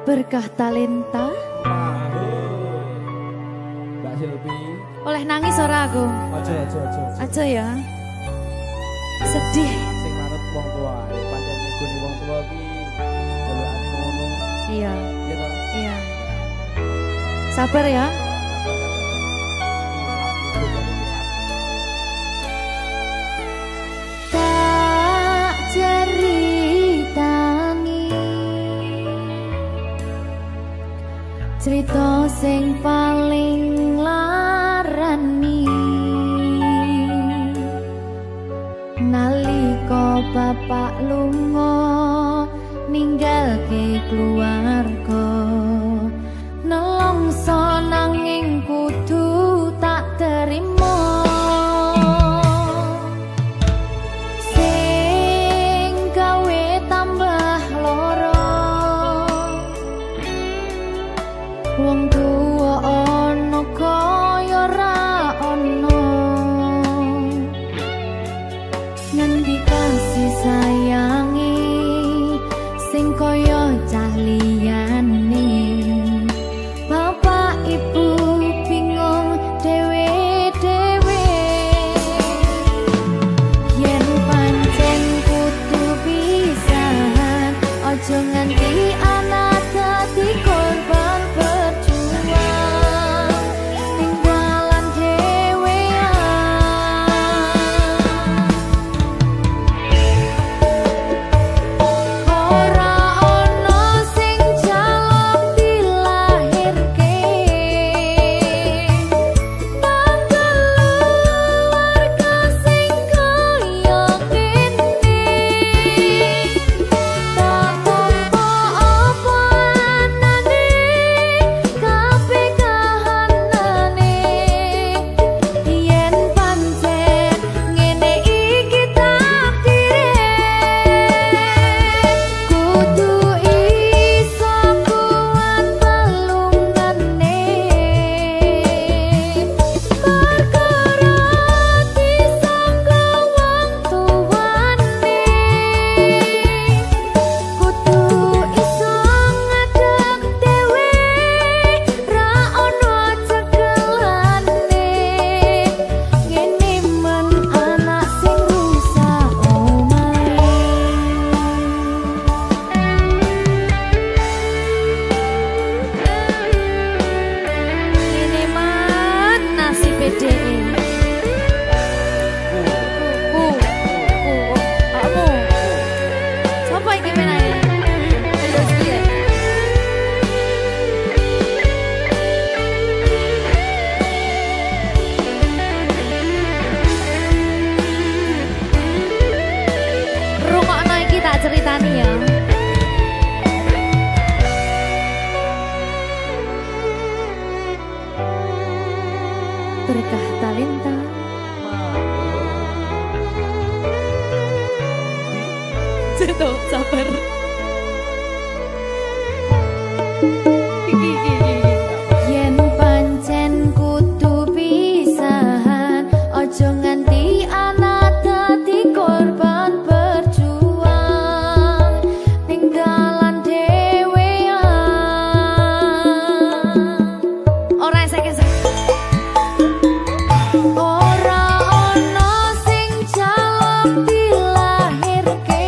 Berkah talenta. Mbak Silvi. Oleh nangis ora aku? Aja. Aja ya. Sedih. Sing manut wong tua, pancen ngikuni wong tua ki jelekane ngono. Iya. Iya toh? Iya. Sabar ya. Tak ceritani cerita sing paling larani nalika bapak lunga ninggalke keluarga nelongso nanging kudu tak terima sing gawe tambah loro wong tuwa ana kaya ra ana ngendi kasih sayangi sing kaya cah liyane bapak ibu bingung dewe-dewe yen pancen kudu pisahan aja nganti anak dadi korban berjuang tinggalan dhewean ora ono sing jaluk dilahirke nang keluarga sing kaya kene tak tampa apa anane kabeh kahanane yen pancen ngene iki takdire kudu iso kuat pelungane perkara disangka wong tuwane kudu iso ngadeg dhewe ra ono cekelane ngene men anak sing rusak omahe ini man nasib dhewe kamu siapa iki menane ayo sih rungokno iki tak ceritani ya berkah talenta Ceto sabar yen pancen kudu pisahan aja nganti anak dadi korban berjuang tinggalan dhewean ora saking ora ono sing jaluk dilahirke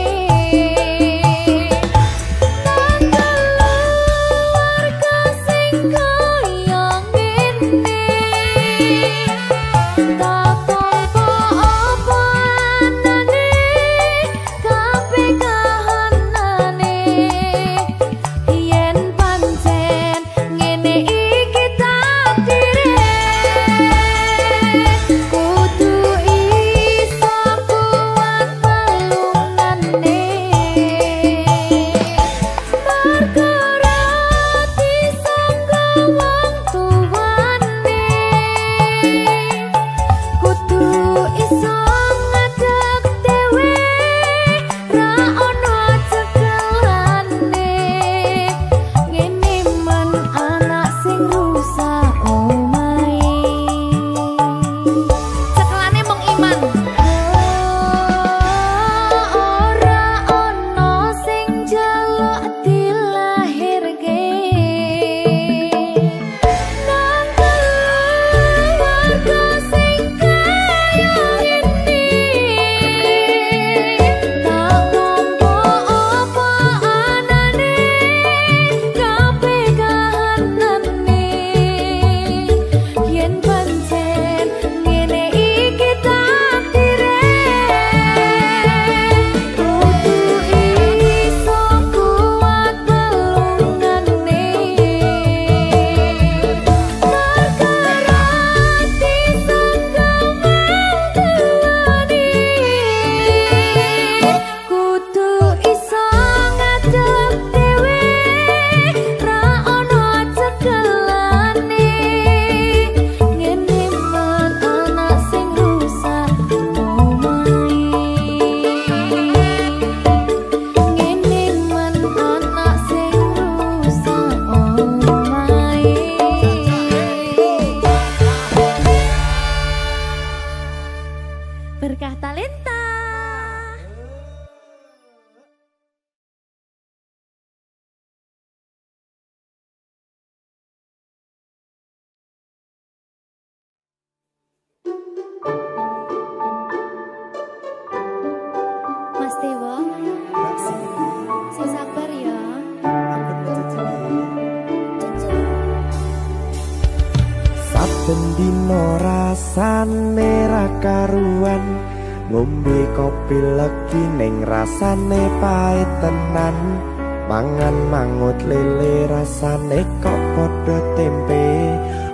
Berkah Talenta. Mas Dewa, si sabar ya. Saben dino rasane ra karuan, ngombe kopi legi ning rasane pahit tenan. Mangan mangut lele rasane kok padha tempe.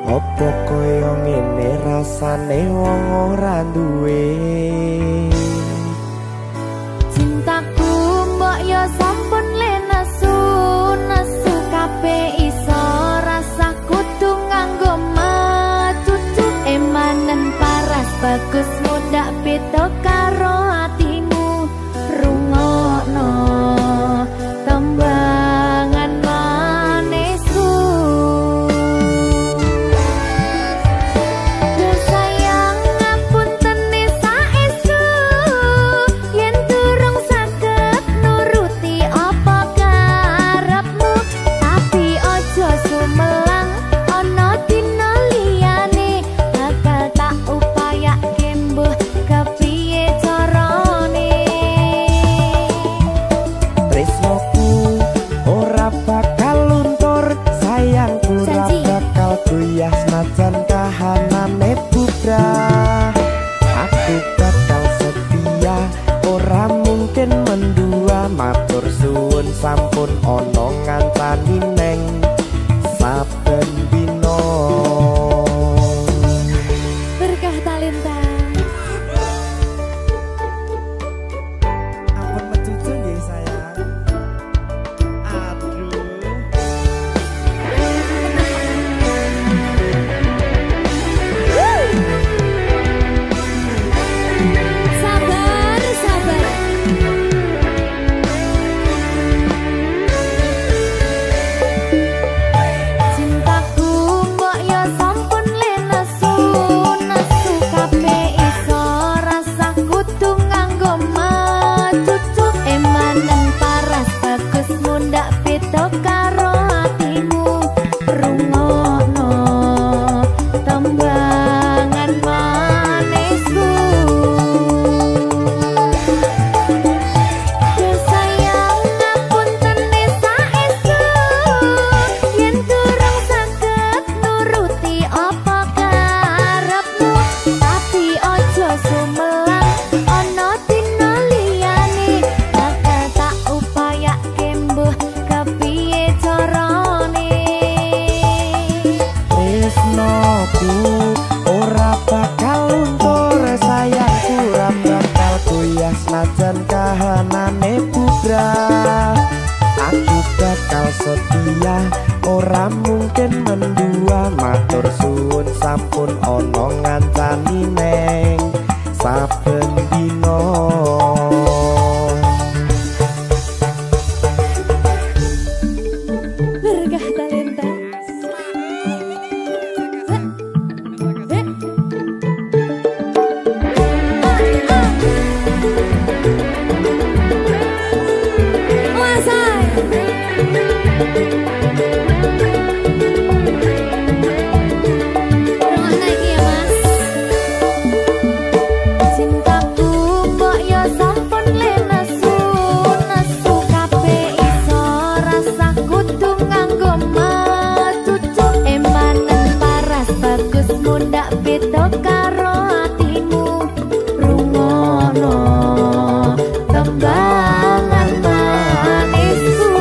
Apa kaya ngene rasane wong ora duwe. Cintaku mbok yo sampun le nesu kabeh iso rasa kudu nganggo matutu emanen paras bagus mundak beda karo atimu rungokno tembangan manisku. Sayang ngapunten saestu yen durung saged nuruti apa karepmu, tapi ojo sumelang ana dina liyane bakal tak upayake mbuh kepiye carane. Tresnoku ora bakal luntur, sayangku ora bakal goyah senajan kahanane bubrah. Aku bakal setia, ora mungkin mendua. Matur suwun sampun ana ngancani neng saben dina. Berkah Talenta. Ampun mecucu nggih sayang. Aduh. Sabar, sabar. Cintaku mbok yo sampun le nesu kabeh iso rasa kudu nganggo matutu emanen paras bagus mundak beda karo atimu rungokno tembangan manisku. Sayang ngapunten saestu yen durung saged nuruti apa karepmu, tapi ojo sumelang ana dina liyane bakal tak upayake mbuh kepiye carane. Tresnoku ora bakal luntur, sayangku ora bakal goyah senajan kahanane bubrah. Aku bakal setia, ora mungkin mendua. Matur suwun sampun ana ngancani neng saben dina. Berkah Talenta. Cintaku mbok yo sampun le nesu kabeh iso rasa kudu nganggo matutu emanen paras bagus mundak beda karo atimu rungokno tembangan manisku.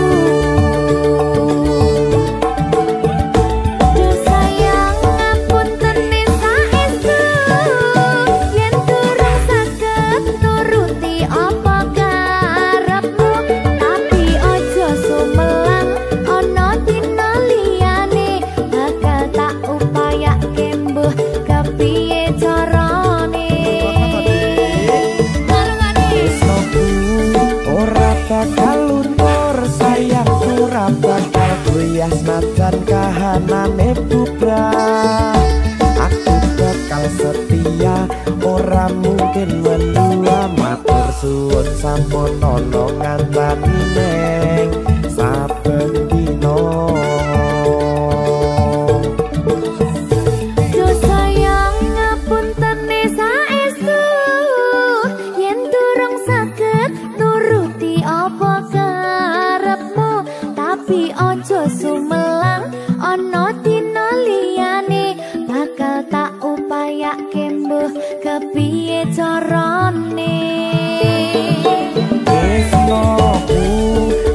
Sayang ngapunten saestu yen durung saged nuruti apa karepmu, tapi ojo sumelang ana dina liyane bakal tak upayake mbuh kepiye carane. Tresnoku ora bakal luntur, sayangku ora bakal goyah senajan kahanane bubrah. Aku bakal setia, ora mungkin mungkin mendua matur suwun sampun ana ngancani neng saben dina. Ojo sumelang ana dina liyane bakal tak upayake mbuh kepiye carane. Tresnoku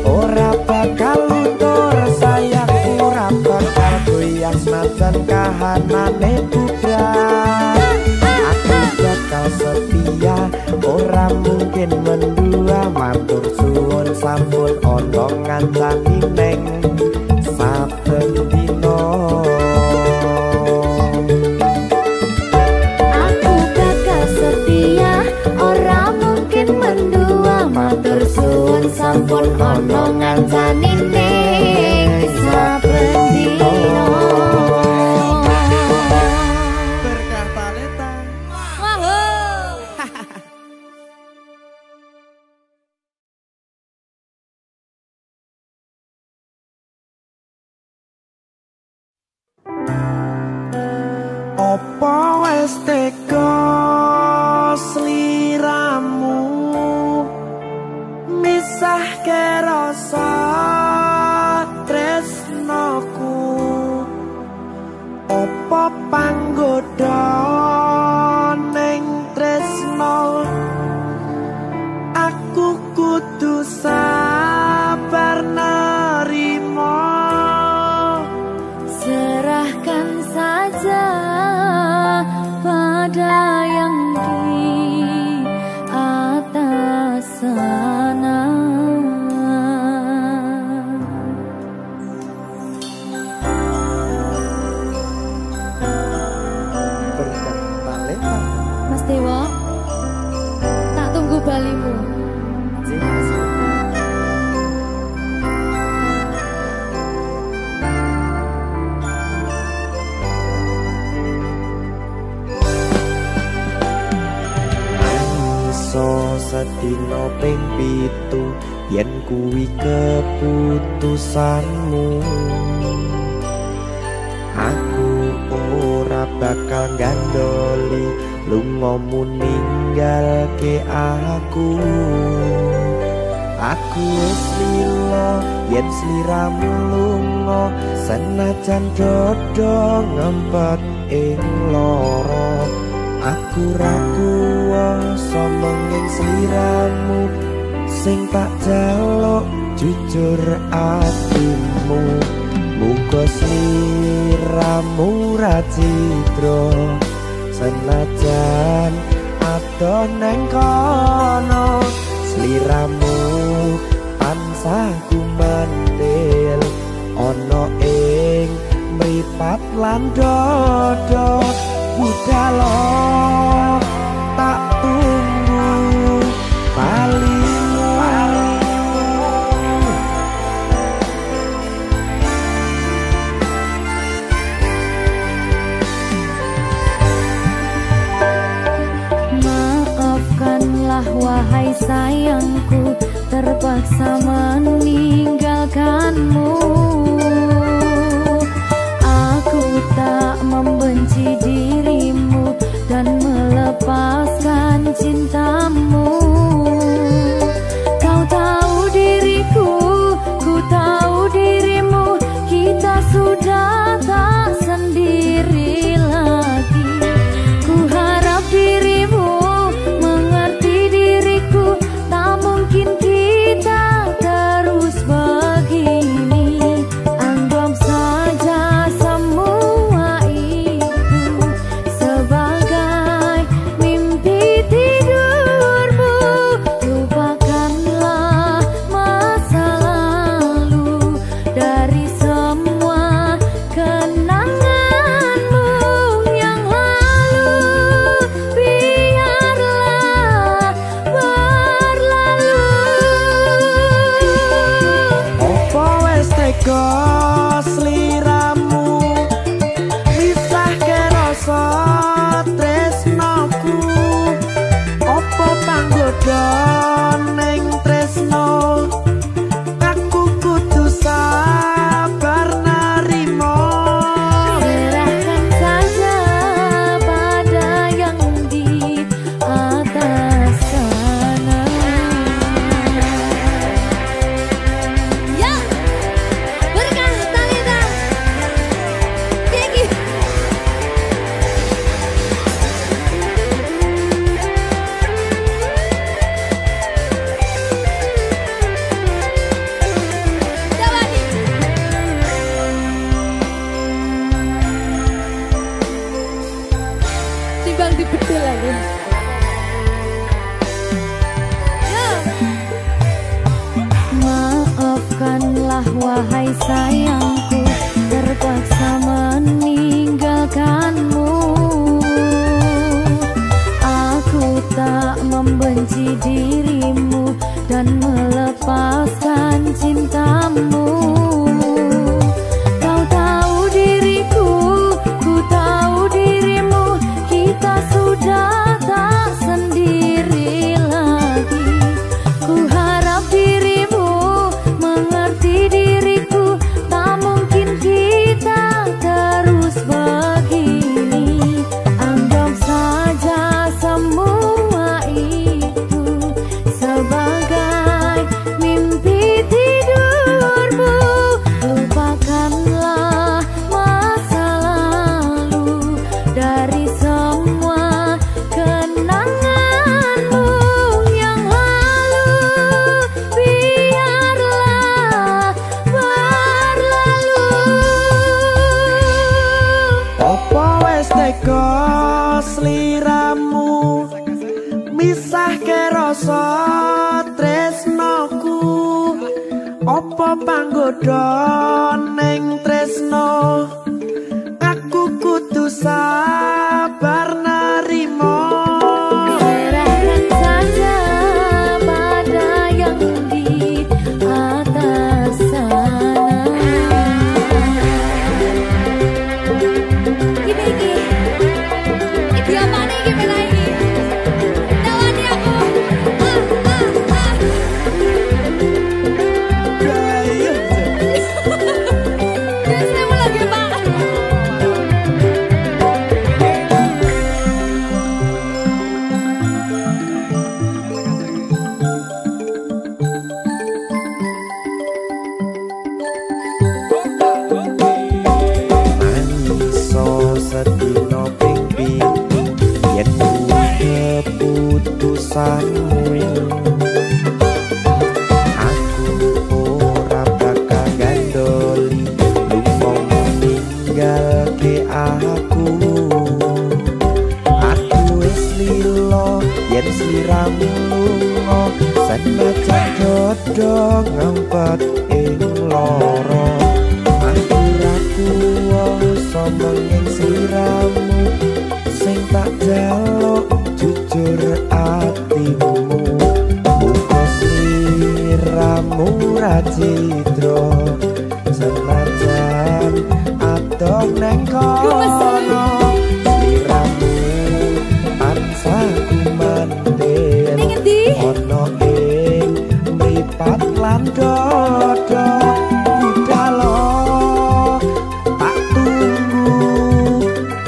ora bakal luntur sayangku ora bakal goyah senajan kahanane bubrah. Aku bakal setia ora mungkin mendua matur suwun sampun ana ngancani neng saben dina. Aku bakal setia ora mungkin mendua matur suwun sampun ana ngancani neng saben dina. Opo wis teka sliramu misahke rasa tresnoku. Opo panggoda ning tresno aku kudu sabar nerima. Serahkan saja pada yang di atas sana. Mas Dewa, tak tunggu balimu. Sedina ping 7 yen kuwi keputusanmu, aku ora bakal gandoli lungamu ninggalke aku. Aku wis lila yen sliramu lunga senajan dodo ngempet ing lara. Aku ra kuwasa menging sliramu sing tak jaluk jujur atimu. Muga sliramu ra cidra senajan adoh neng kono. Sliramu tansah kumandel ana ing mripat lan dodo. Budalo tak tunggu balimu. Maafkanlah wahai sayangku, terpaksa meninggalkanmu. Aku tak membenci dirimu dan melepaskan cintamu. Kau tahu diriku, ku tahu dirimu, kita sudah tak sendiri lagi. Ku harap dirimu mengerti diriku, tak mungkin kita terus begini. Anggap saja semua itu sebagai mimpi tidur. wahai sayangku, terpaksa meninggalkanmu. Aku tak membenci dirimu dan melepaskan cintamu. Kau tahu diriku, ku tahu dirimu, kita sudah tak sendiri lagi. Ku harap dirimu mengerti diriku, tak mungkin kita terus begini. Anggap saja semua itu sebagai mimpi tidurmu. Lupakanlah masa lalu dari semua kenanganmu yang lalu. Biarlah berlalu. Apa wis teko sliramu misahke rasa tresnoku? Apa panggoda ning tresno? Aku kudu sabar narimo. Serahkan saja pada yang di atas sana. Iki apa nih iki lagi? Tawani aku. Terus kamu lagi Pak. Mangiso sedina ping pitu yen keputusanmu. Aku ora bakal gandoli lunga ninggalke aku. Aku wis lilo yen sliramu lunga, senajan dodo ngempet ing loro. Aku ra kuwasa menging sliramu, sing tak jaluk jujur atimu. Muga sliramu ra cidra, senajan adoh neng kono. Sliramu tansah kumandel Ning endi? ono ing mripat lan dodo. Budalo tak tunggu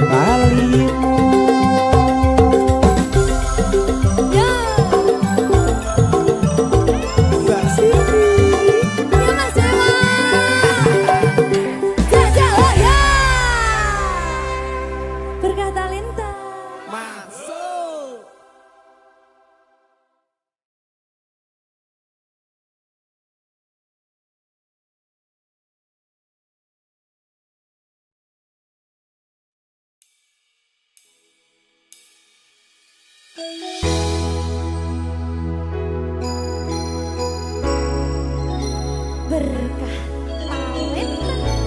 balimu. Ya. Mbak Siti. Ya Mas Dewa. Jajak oh ya. Berkah talenta. Masuk. Berkah talenta.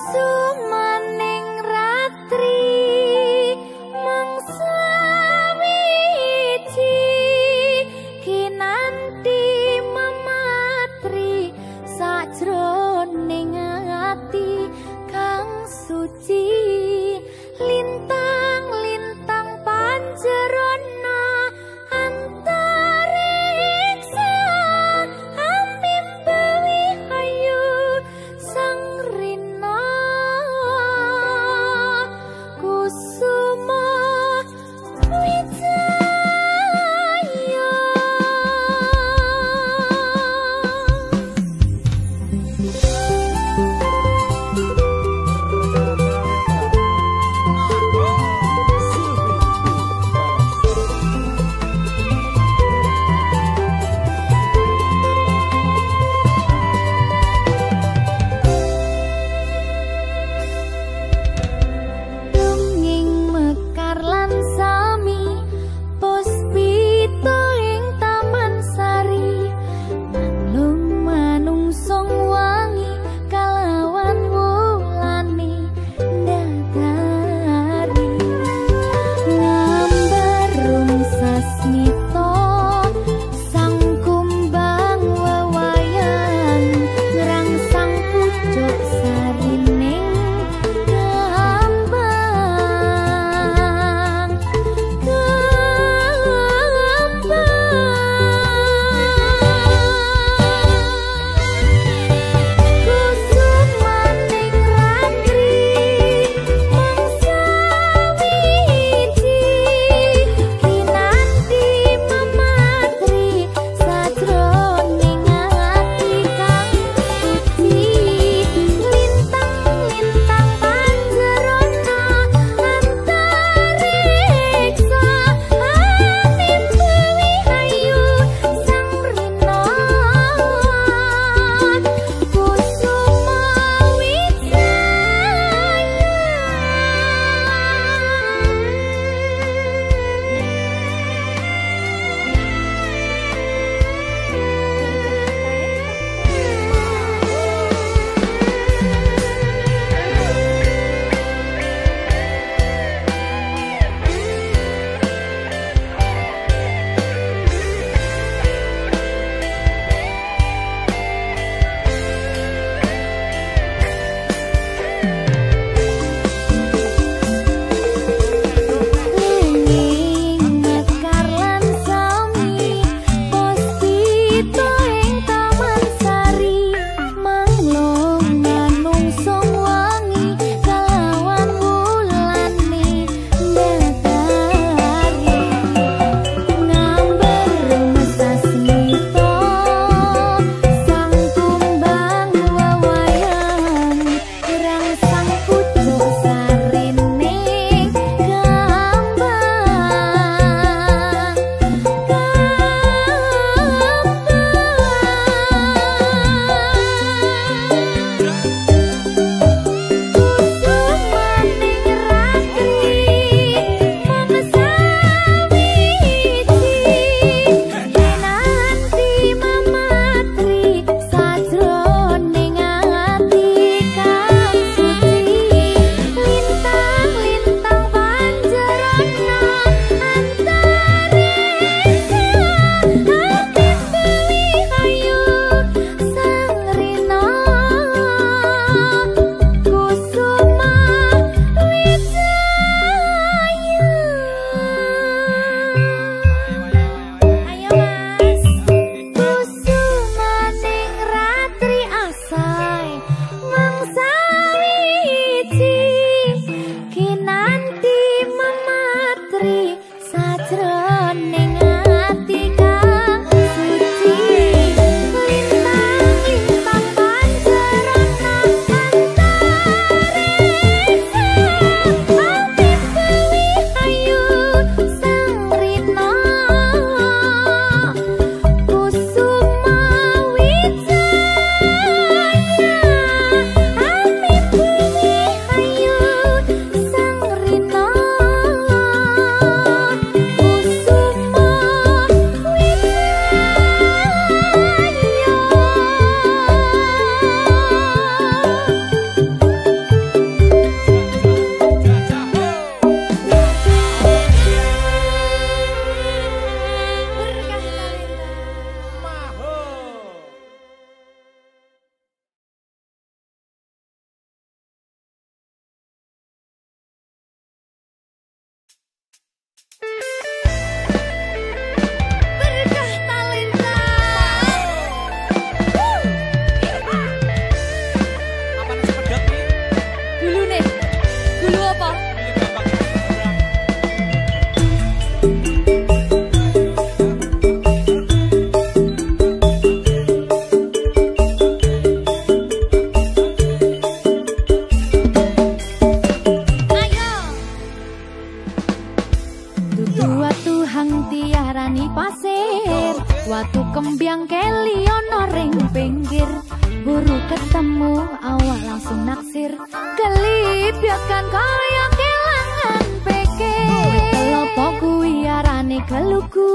sumaning ratri mangsa wiji kinanti mematri sajroning ati kang suci lintang-lintang panjerona antariksa amimbawi ayu sang rina kambiang keli ono ring pinggir. Buru ketemu awak langsung naksir. Kelip ya kan kaya kelangan pikir. Kelopo kuwi arane keluku.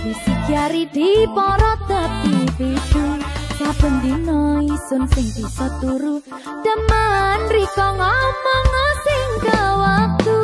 Bisik jari di porot tepi pitu. Saben dino isun sing bisa turu. Demen riko ngomong sing ke waktu.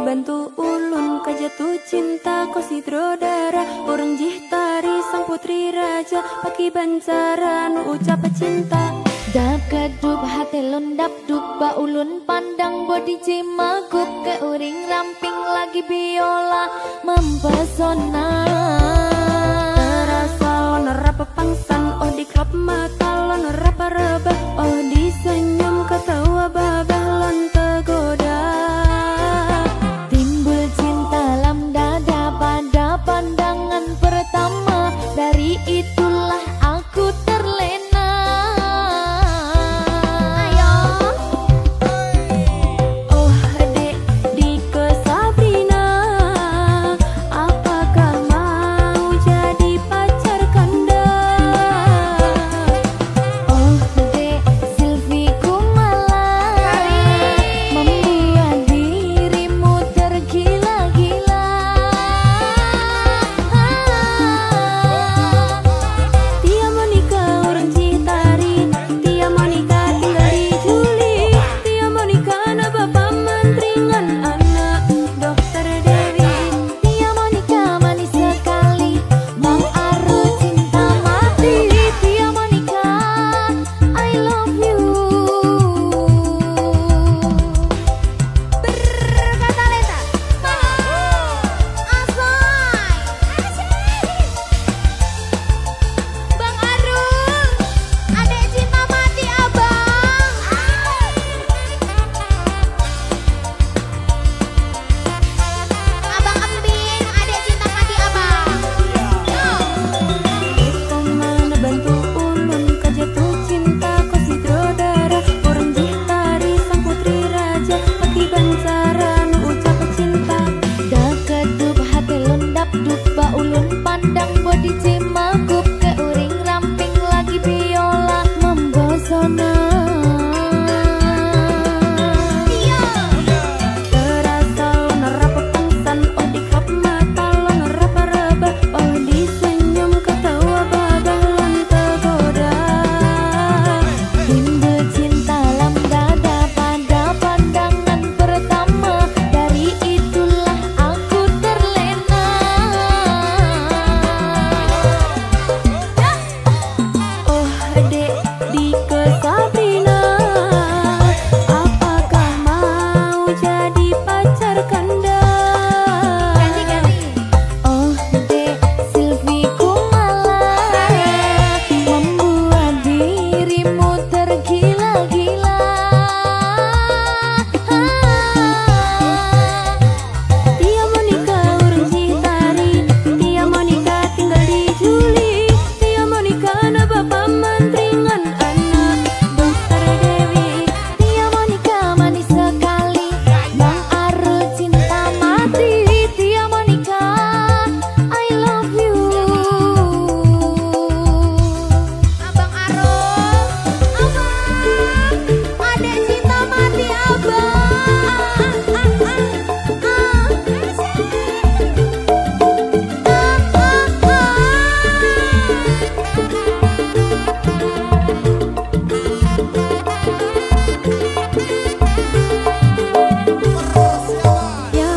bantu ulun kajatuh cinta ko sidrodara urang jih tari sang putri raja paki bancara nu ucap cinta Da kedup hati lundap dupa ulun pandang body cimagup ke uring ramping lagi biola mempesona. Terasa lon rapa pangsan oh di klop mata lon rapa raba oh di senyum ketawa babah lon tergoda. Timbul cinta lam dada pada pandangan pertama, dari itulah aku terlena. Ayo Oh dek di ke Sabrina, apakah mau jadi pacar kanda? oh dek Silvi Kumala, membuat dirimu tergila-gila. Tia Monica orang Citari, Tia Monica tinggal di Juli, Tia Monica na bapak menteringan anak Dokter Dewi. Tia Monica manis sekali, Bang Aru cinta mati. Tia Monica, I love you. Berkata Leta, Bang Aru, adek cinta mati abang. Abang Emping, adek cinta mati abang. Kita mana bantu ulun kejatuh cinta kau si Drodara orang Citari sang putri raja pati bancara nu ucap cinta. Da kedup hati lundap dupa ulun pandang body cimagup ke uring ramping lagi biola membosona. Terasa lon rapa pangsan oh di klop mata lon rapa raba oh di senyum ketawa babah lon tergoda. Timbul cinta lam dada pada pandangan pertama, dari itulah aku terlena. Oh dek di ke Sabrina, apakah mau jadi pacar kanda? Oh dek Silvi Kumala, membuat dirimu tergila-gila. Tia Monica orang Citari, Tia Monica tinggal di Juli, Tia Monica na bapak menteringan anak Dokter Dewi. Tia Monica manis sekali, Bang Aru cinta mati. Tia Monica, I love you. Abang Aru, abang, adek cinta mati abang. Ya,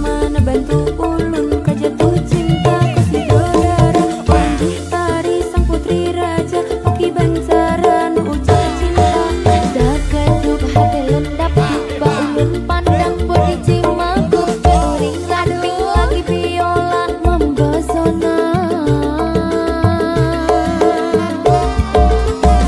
mana bantu ulun kejatuh cinta kau si Drodara orang Citari sang putri raja paki bancara nu ucap cinta. Da kedup hati lundap dupa ulun pandang body cimagup ke uring ramping lagi biola membosona.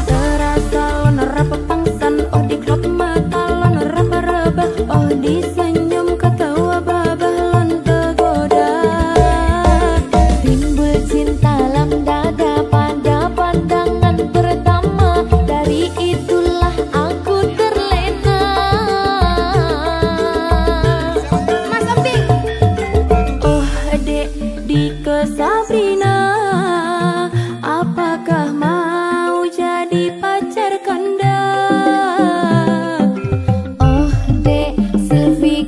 Terasa lon rapa pangsan oh di klop mata lon rapa raba oh di senyum ketawa babah lon tergoda. Timbul cinta lam dada pada pandangan pertama, dari itulah aku terlena. Mas Emping, Oh dek di ke Sabrina, apakah mau jadi pacar kanda? oh dek Silvi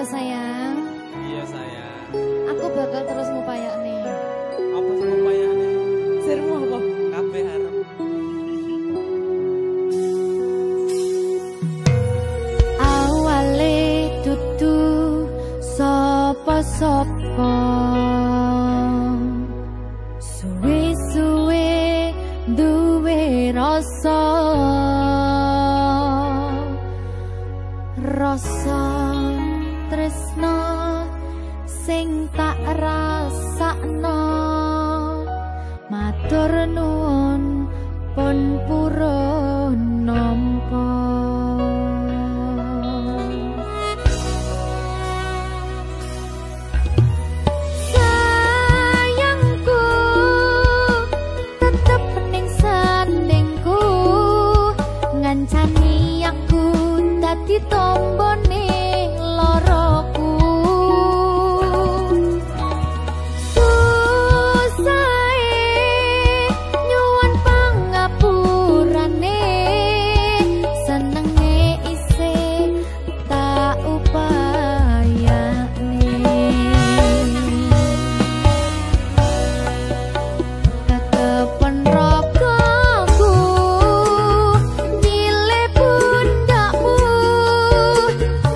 sayang. Iya sayang. Aku bakal terus ngupayakne. Apa sih upayane? Sirmu apa? Kabeh arep. Awale dudu sapa-sapa. Suwe-suwe duwe rasa. Rasa tresno sing tak rasakno. Matur nuwun pun purun nampa. Sayangku tetep ning sandingku, ngancani aku dadi tombone loroku. Nyuwun pangapurane, senenge isih tak upayane. Ketepen ragaku nyile pundakmu,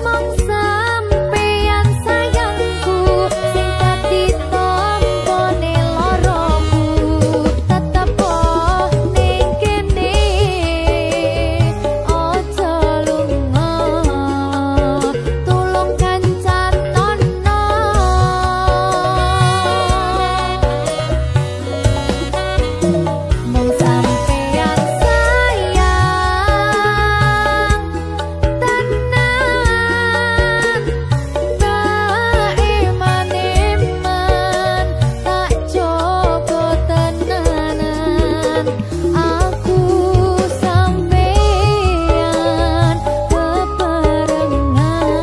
mong sampeyan sayangku sing dadi tombone loroku. Tetep ning kene aja lunga, tulung kancanono. Mong sampeyan sayang tenan, tak eman-eman, tak coba tenanan. Aku sampeyan bebarengan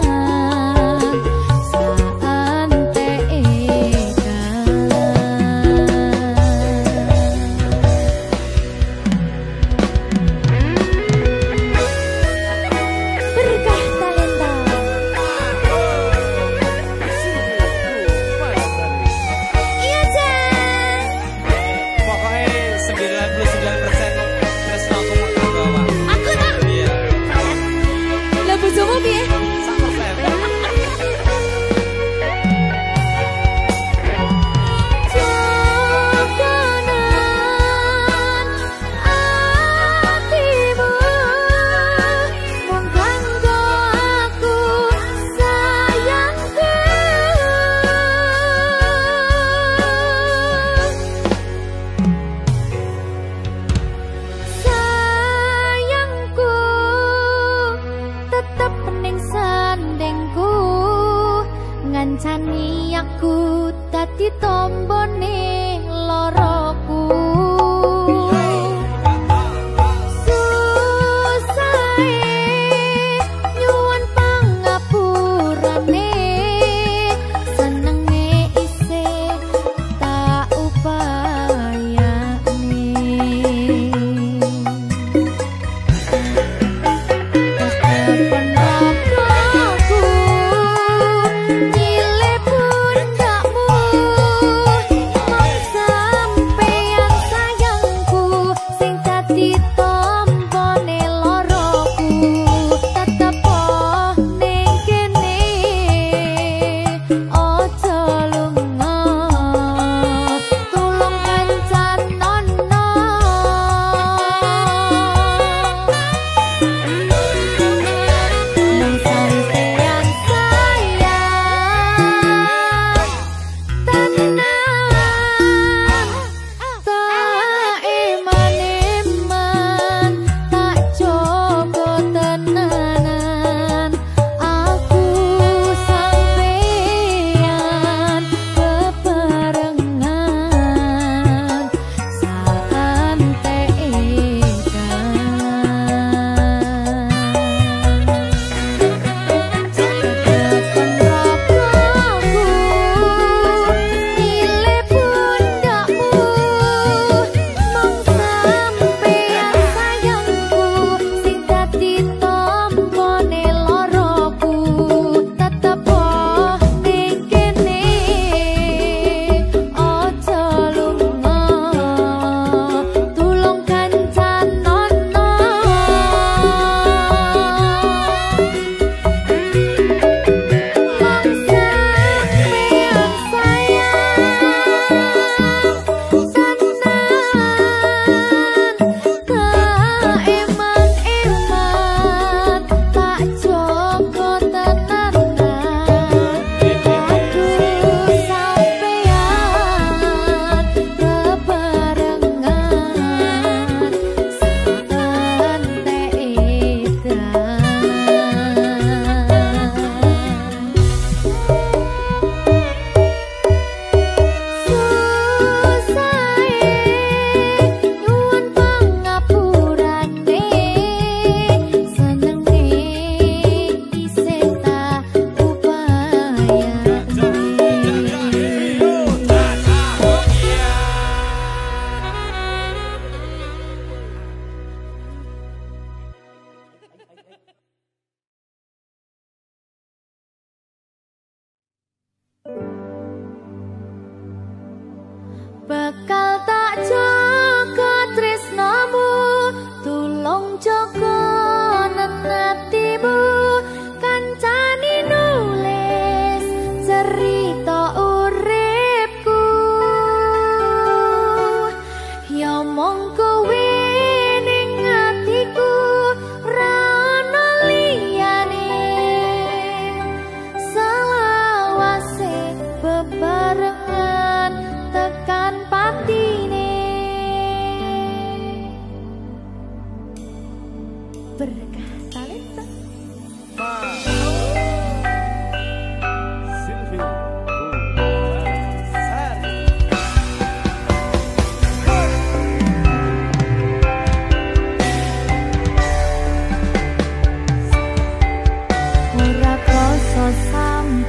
berkah talenta. Iya Jan. Pokoknya 99% tresno aku mau bawa. Aku tak. Iya. Lah bojomu piye? 100%. Jokonan atimu, mung kanggo aku sayangku. Sayangku tetep ning sandingku, ngancani aku dadi tombone loroku. Susahe nyuwun pangapurane, senenge isih tak upayane. Ketepen ragaku nyile pundakmu, mong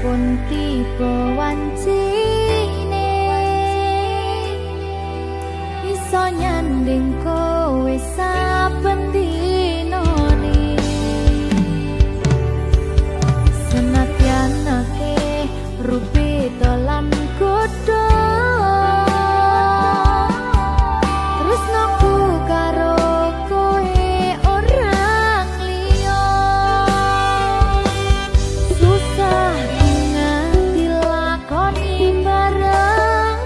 sampun tiba wancine iso nyanding kowe saben dinane senadyan akeh rupi dolan godho tresnaku karo kowe orang liya susah nganti lakoni bareng-bareng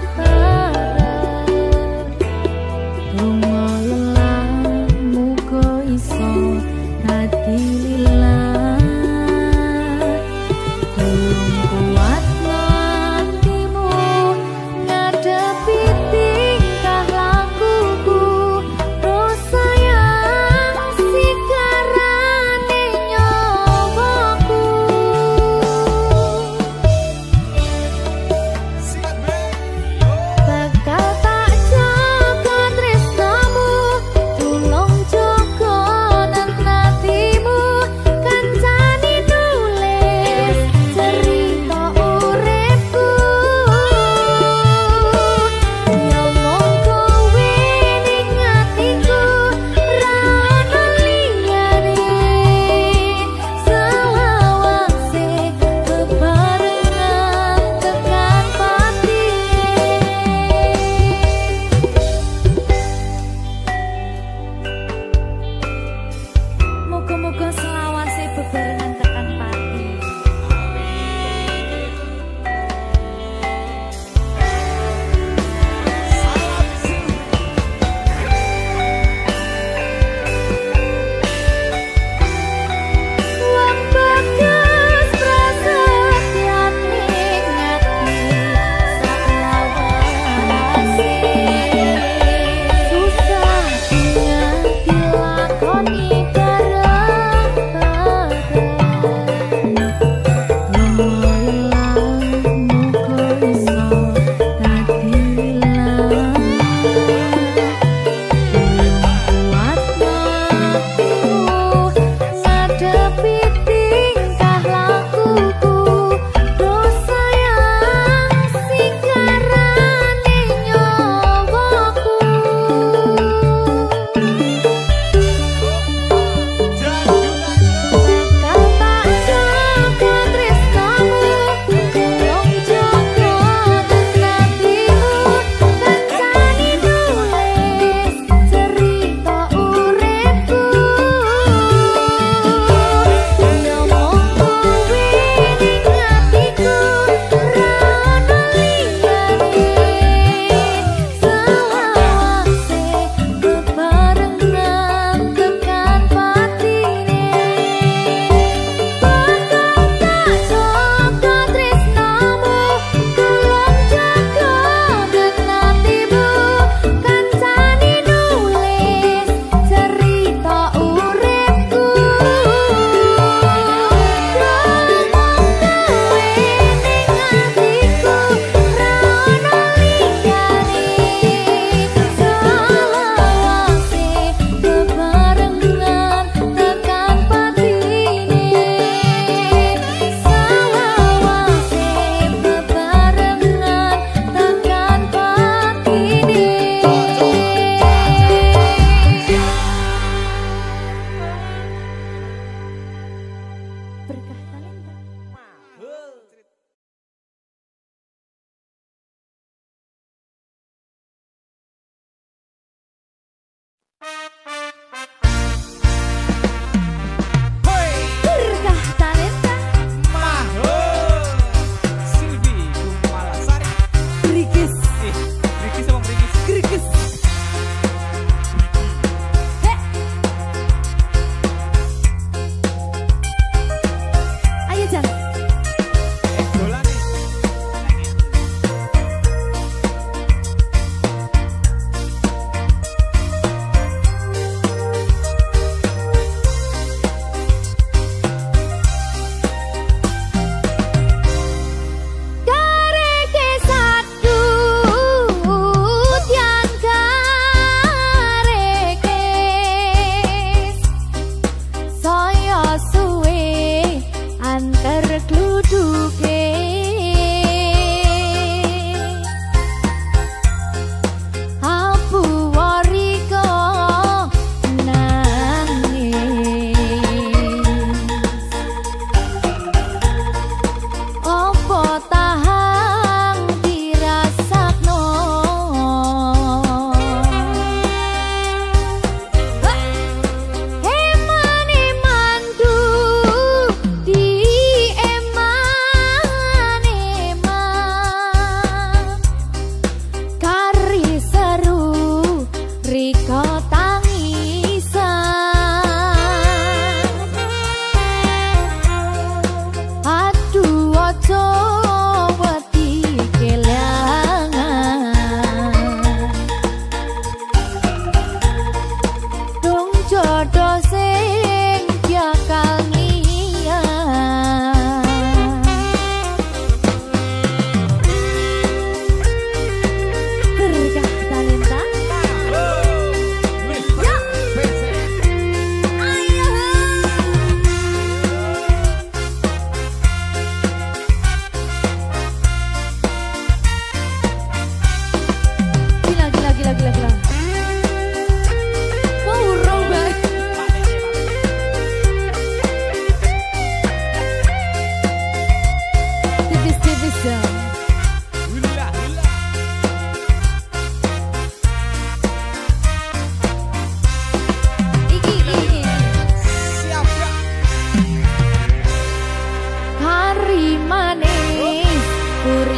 donga lelah muga iso dadi lillah kuat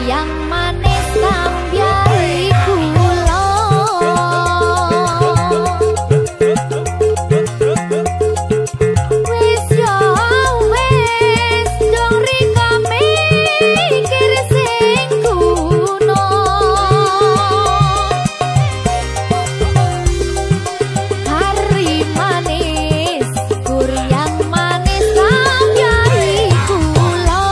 yang manis sambyari kula wis yo wis dong rika mikir sing kuno hari manis gur yang manis sambyari kula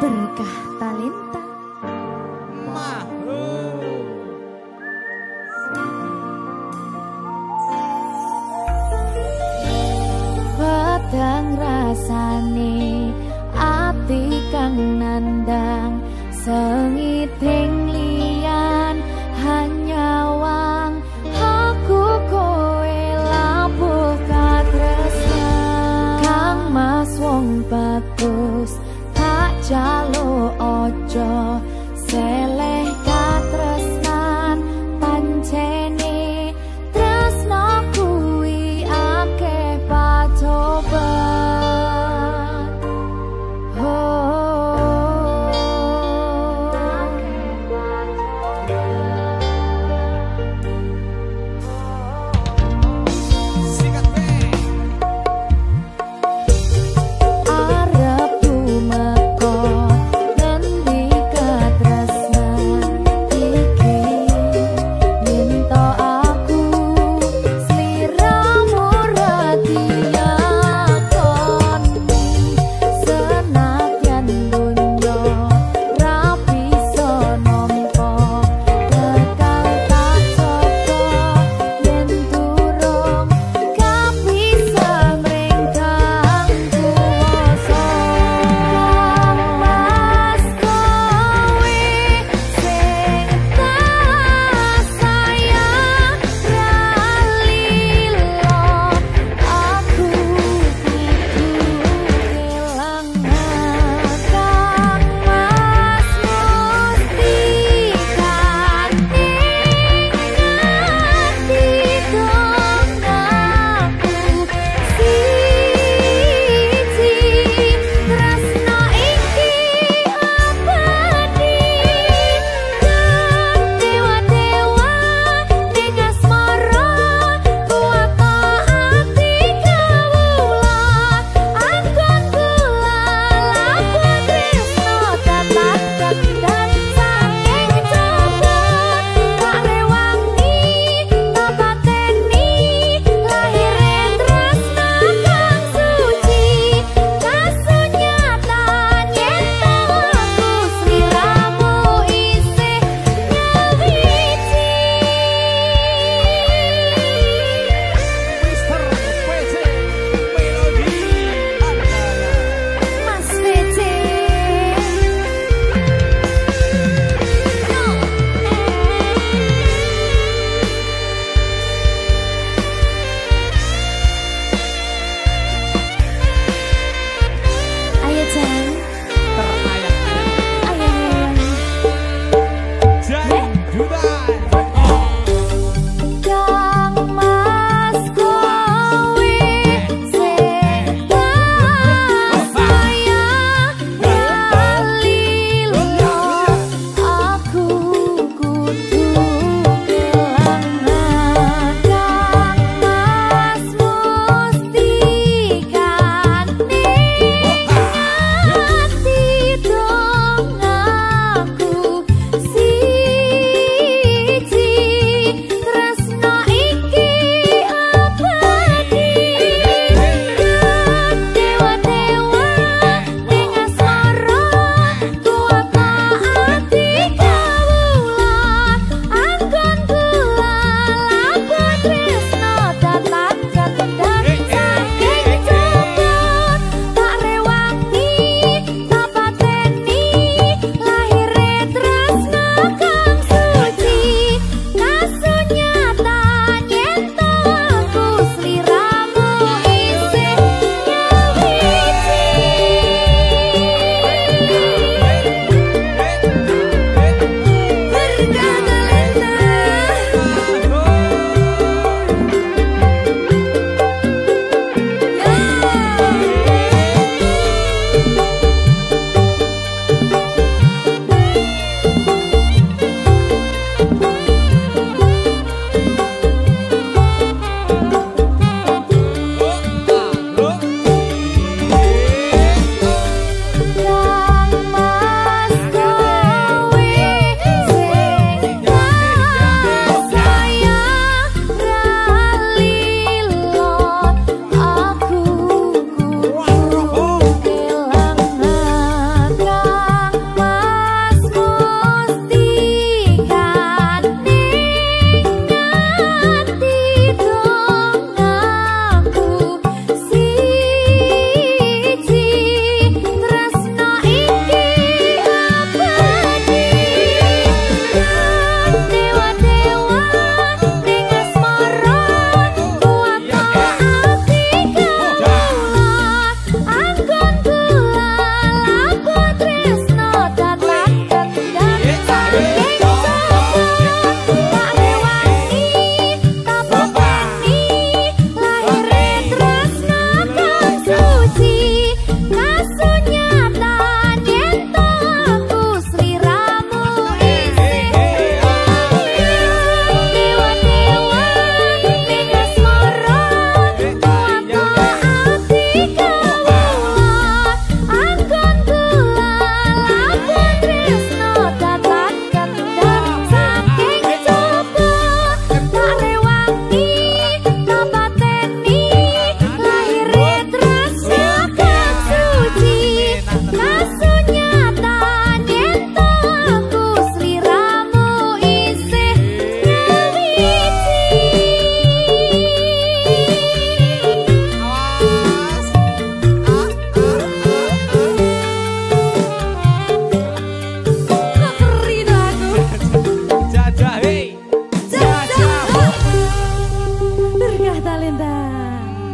berkah talenta. Padang rasane ati kang nandang sengiting liyan hanyawang aku kowe labuh katresnan kang mas wong bagus tak jalo ojo seleh katresnan pancene tresno kuwi akeh pacoban arep tumeka ngendi katresnan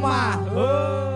omah.